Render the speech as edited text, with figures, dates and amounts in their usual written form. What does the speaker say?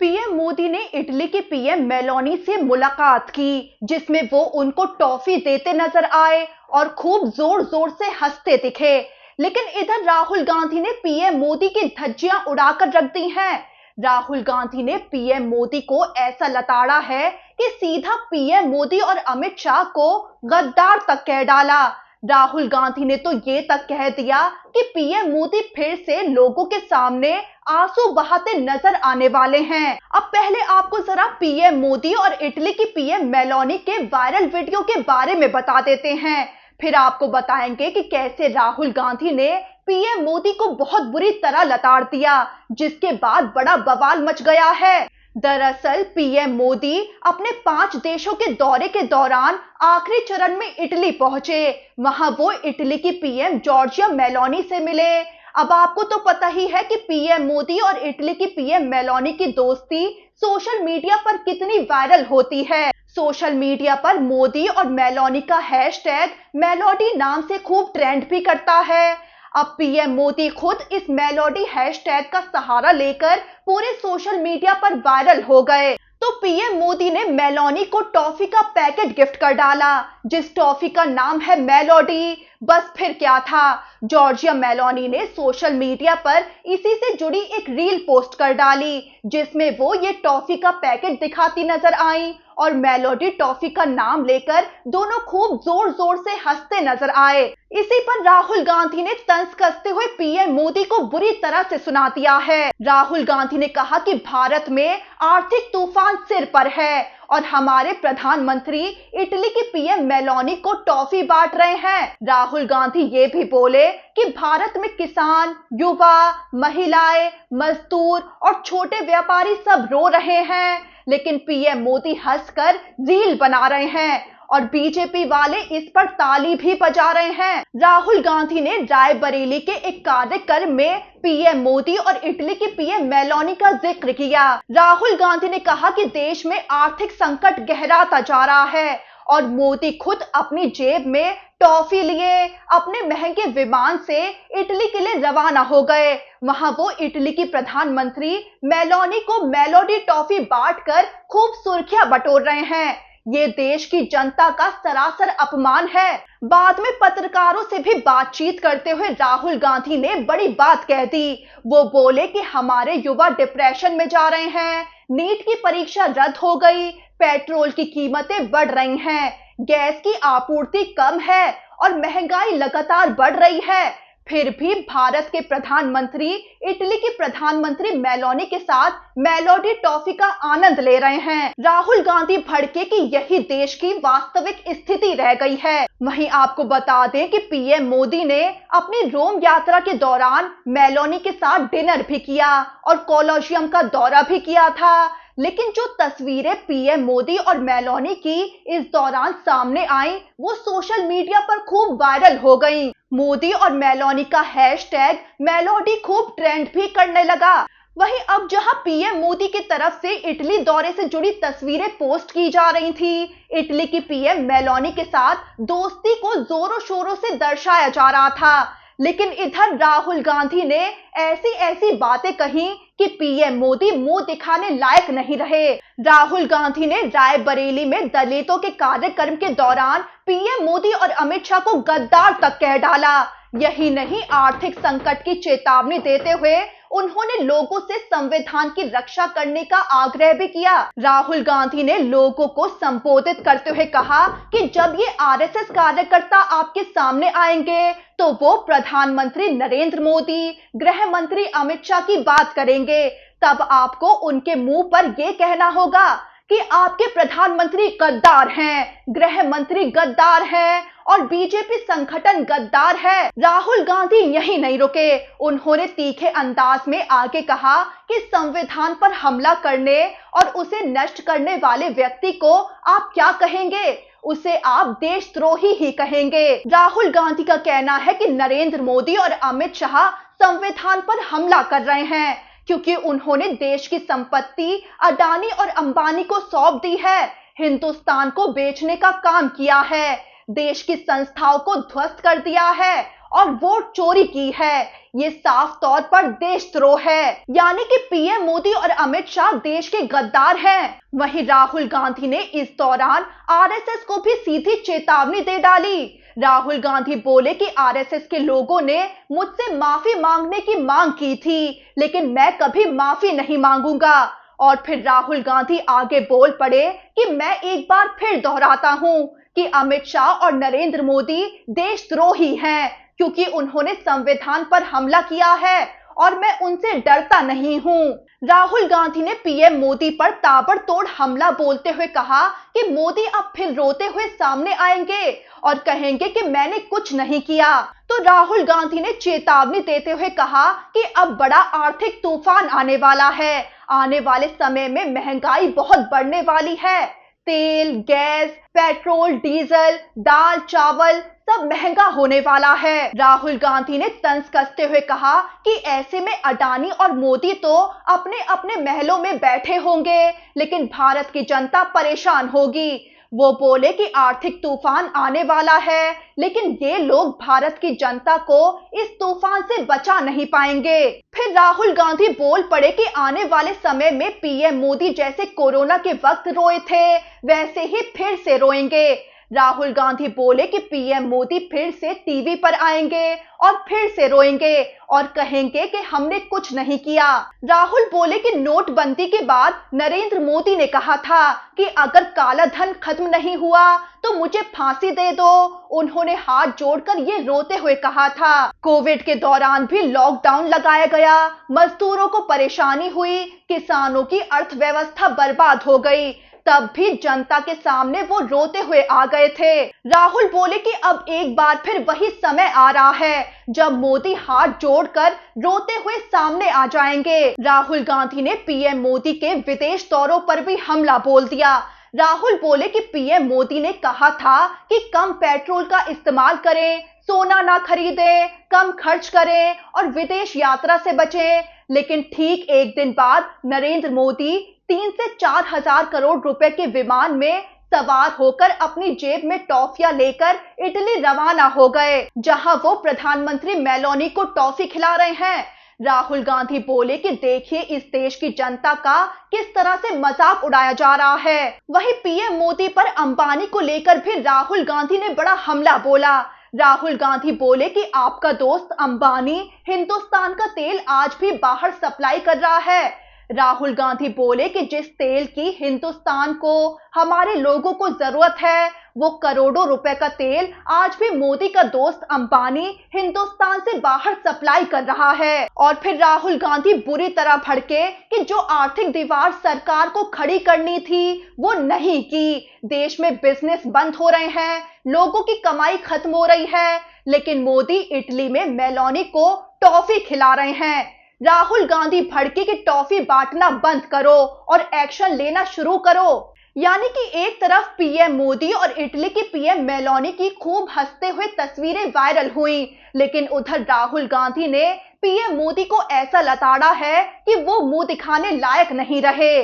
PM Modi ने Italy की PM Meloni से मुलाकात की, जिसमें वो उनको टॉफी देते नजर आए और खूब जोर जोर से हंसते दिखे। लेकिन इधर राहुल गांधी ने पीएम मोदी की धज्जियां उड़ाकर रख दी हैं। राहुल गांधी ने पीएम मोदी को ऐसा लताड़ा है कि सीधा पीएम मोदी और अमित शाह को गद्दार तक कह डाला। राहुल गांधी ने तो ये तक कह दिया कि पीएम मोदी फिर से लोगों के सामने आंसू बहाते नजर आने वाले हैं। अब पहले आपको जरा पीएम मोदी और इटली की पीएम मेलोनी के वायरल वीडियो के बारे में बता देते हैं, फिर आपको बताएंगे कि कैसे राहुल गांधी ने पीएम मोदी को बहुत बुरी तरह लताड़ दिया, जिसके बाद बड़ा बवाल मच गया है। दरअसल पीएम मोदी अपने 5 देशों के दौरे के दौरान आखिरी चरण में इटली पहुंचे। वहां वो इटली की पीएम जॉर्जिया मेलोनी से मिले। अब आपको तो पता ही है कि पीएम मोदी और इटली की पीएम मेलोनी की दोस्ती सोशल मीडिया पर कितनी वायरल होती है। सोशल मीडिया पर मोदी और मेलोनी का हैशटैग मेलोडी नाम से खूब ट्रेंड भी करता है। अब पीएम मोदी खुद इस मेलोडी हैशटैग का सहारा लेकर पूरे सोशल मीडिया पर वायरल हो गए। तो पीएम मोदी ने मेलोनी को टॉफी का पैकेट गिफ्ट कर डाला, जिस टॉफी का नाम है मेलोडी। बस फिर क्या था, जॉर्जिया मेलोनी ने सोशल मीडिया पर इसी से जुड़ी एक रील पोस्ट कर डाली, जिसमें वो ये टॉफी का पैकेट दिखाती नजर आई और मेलोडी टॉफी का नाम लेकर दोनों खूब जोर जोर से हंसते नजर आए। इसी पर राहुल गांधी ने तंज कसते हुए पीएम मोदी को बुरी तरह से सुना दिया है। राहुल गांधी ने कहा कि भारत में आर्थिक तूफान सिर पर है और हमारे प्रधानमंत्री इटली की पीएम मेलोनी को टॉफी बांट रहे हैं। राहुल गांधी ये भी बोले कि भारत में किसान, युवा, महिलाएं, मजदूर और छोटे व्यापारी सब रो रहे हैं, लेकिन पीएम मोदी हंसकर रील बना रहे हैं और बीजेपी वाले इस पर ताली भी बजा रहे हैं। राहुल गांधी ने रायबरेली के एक कार्यक्रम में पीएम मोदी और इटली की पीएम मेलोनी का जिक्र किया। राहुल गांधी ने कहा कि देश में आर्थिक संकट गहराता जा रहा है और मोदी खुद अपनी जेब में टॉफी लिए अपने महंगे विमान से इटली के लिए रवाना हो गए। वहां वो इटली की प्रधानमंत्री मेलोनी को मेलोडी टॉफी बांटकर खूब सुर्खियां बटोर रहे हैं। ये देश की जनता का सरासर अपमान है। बाद में पत्रकारों से भी बातचीत करते हुए राहुल गांधी ने बड़ी बात कह दी। वो बोले कि हमारे युवा डिप्रेशन में जा रहे हैं, नीट की परीक्षा रद्द हो गई, पेट्रोल की कीमतें बढ़ रही हैं, गैस की आपूर्ति कम है और महंगाई लगातार बढ़ रही है। फिर भी भारत के प्रधानमंत्री इटली की प्रधानमंत्री मेलोनी के साथ मेलोडी टॉफी का आनंद ले रहे हैं। राहुल गांधी भड़के कि यही देश की वास्तविक स्थिति रह गई है। वहीं आपको बता दें कि पीएम मोदी ने अपनी रोम यात्रा के दौरान मेलोनी के साथ डिनर भी किया और कोलोसियम का दौरा भी किया था। लेकिन जो तस्वीरें पीएम मोदी और मेलोनी की इस दौरान सामने आई, वो सोशल मीडिया पर खूब वायरल हो गईं। मोदी और मेलोनी का हैशटैग मेलोडी खूब ट्रेंड भी करने लगा। वहीं अब जहां पीएम मोदी की तरफ से इटली दौरे से जुड़ी तस्वीरें पोस्ट की जा रही थी, इटली की पीएम मेलोनी के साथ दोस्ती को जोरों शोरों से दर्शाया जा रहा था, लेकिन इधर राहुल गांधी ने ऐसी ऐसी बातें कही कि पीएम मोदी मुंह दिखाने लायक नहीं रहे। राहुल गांधी ने रायबरेली में दलितों के कार्यक्रम के दौरान पीएम मोदी और अमित शाह को गद्दार तक कह डाला। यही नहीं, आर्थिक संकट की चेतावनी देते हुए उन्होंने लोगों से संविधान की रक्षा करने का आग्रह भी किया। राहुल गांधी ने लोगों को संबोधित करते हुए कहा कि जब ये आरएसएस कार्यकर्ता आपके सामने आएंगे तो वो प्रधानमंत्री नरेंद्र मोदी, गृह मंत्री अमित शाह की बात करेंगे, तब आपको उनके मुंह पर ये कहना होगा कि आपके प्रधानमंत्री गद्दार हैं, गृह मंत्री गद्दार हैं और बीजेपी संगठन गद्दार है। राहुल गांधी यही नहीं रुके, उन्होंने तीखे अंदाज में आगे कहा कि संविधान पर हमला करने और उसे नष्ट करने वाले व्यक्ति को आप क्या कहेंगे, उसे आप देशद्रोही ही कहेंगे। राहुल गांधी का कहना है कि नरेंद्र मोदी और अमित शाह संविधान पर हमला कर रहे हैं क्योंकि उन्होंने देश की संपत्ति अडानी और अंबानी को सौंप दी है, हिंदुस्तान को बेचने का काम किया है, देश की संस्थाओं को ध्वस्त कर दिया है और वोट चोरी की है। ये साफ तौर पर देशद्रोह है। यानी कि पीएम मोदी और अमित शाह देश के गद्दार हैं। वहीं राहुल गांधी ने इस दौरान आरएसएस को भी सीधी चेतावनी दे डाली। राहुल गांधी बोले कि आरएसएस के लोगों ने मुझसे माफी मांगने की मांग की थी, लेकिन मैं कभी माफी नहीं मांगूंगा। और फिर राहुल गांधी आगे बोल पड़े कि मैं एक बार फिर दोहराता हूं कि अमित शाह और नरेंद्र मोदी देशद्रोही हैं, क्योंकि उन्होंने संविधान पर हमला किया है और मैं उनसे डरता नहीं हूं। राहुल गांधी ने पीएम मोदी पर ताबड़तोड़ हमला बोलते हुए कहा कि मोदी अब फिर रोते हुए सामने आएंगे और कहेंगे कि मैंने कुछ नहीं किया। तो राहुल गांधी ने चेतावनी देते हुए कहा कि अब बड़ा आर्थिक तूफान आने वाला है। आने वाले समय में महंगाई बहुत बढ़ने वाली है। तेल, गैस, पेट्रोल, डीजल, दाल, चावल सब महंगा होने वाला है। राहुल गांधी ने तंज कसते हुए कहा कि ऐसे में अडानी और मोदी तो अपने अपने महलों में बैठे होंगे, लेकिन भारत की जनता परेशान होगी। वो बोले कि आर्थिक तूफान आने वाला है, लेकिन ये लोग भारत की जनता को इस तूफान से बचा नहीं पाएंगे। फिर राहुल गांधी बोल पड़े कि आने वाले समय में पीएम मोदी जैसे कोरोना के वक्त रोए थे, वैसे ही फिर से रोएंगे। राहुल गांधी बोले कि पीएम मोदी फिर से टीवी पर आएंगे और फिर से रोएंगे और कहेंगे कि हमने कुछ नहीं किया। राहुल बोले कि नोटबंदी के बाद नरेंद्र मोदी ने कहा था कि अगर काला धन खत्म नहीं हुआ तो मुझे फांसी दे दो। उन्होंने हाथ जोड़कर ये रोते हुए कहा था। कोविड के दौरान भी लॉकडाउन लगाया गया, मजदूरों को परेशानी हुई, किसानों की अर्थव्यवस्था बर्बाद हो गई, तब भी जनता के सामने वो रोते हुए आ गए थे। राहुल बोले कि अब एक बार फिर वही समय आ रहा है जब मोदी हाथ जोड़कर रोते हुए सामने आ जाएंगे। राहुल गांधी ने पीएम मोदी के विदेश दौरों पर भी हमला बोल दिया। राहुल बोले कि पीएम मोदी ने कहा था कि कम पेट्रोल का इस्तेमाल करें, सोना ना खरीदें, कम खर्च करें और विदेश यात्रा से बचें, लेकिन ठीक एक दिन बाद नरेंद्र मोदी 3 से 4 हजार करोड़ रुपए के विमान में सवार होकर अपनी जेब में टॉफियां लेकर इटली रवाना हो गए, जहां वो प्रधानमंत्री मेलोनी को टॉफी खिला रहे हैं। राहुल गांधी बोले कि देखिए इस देश की जनता का किस तरह से मजाक उड़ाया जा रहा है। वहीं पीएम मोदी पर अंबानी को लेकर भी राहुल गांधी ने बड़ा हमला बोला। राहुल गांधी बोले कि आपका दोस्त अंबानी हिंदुस्तान का तेल आज भी बाहर सप्लाई कर रहा है। राहुल गांधी बोले कि जिस तेल की हिंदुस्तान को, हमारे लोगों को जरूरत है, वो करोड़ों रुपए का तेल आज भी मोदी का दोस्त अंबानी हिंदुस्तान से बाहर सप्लाई कर रहा है। और फिर राहुल गांधी बुरी तरह भड़के कि जो आर्थिक दीवार सरकार को खड़ी करनी थी वो नहीं की। देश में बिजनेस बंद हो रहे हैं, लोगों की कमाई खत्म हो रही है, लेकिन मोदी इटली में मेलोनी को टॉफी खिला रहे हैं। राहुल गांधी भड़के कि टॉफी बांटना बंद करो और एक्शन लेना शुरू करो। यानी कि एक तरफ पीएम मोदी और इटली की पीएम मेलोनी की खूब हंसते हुए तस्वीरें वायरल हुई, लेकिन उधर राहुल गांधी ने पीएम मोदी को ऐसा लताड़ा है कि वो मुंह दिखाने लायक नहीं रहे।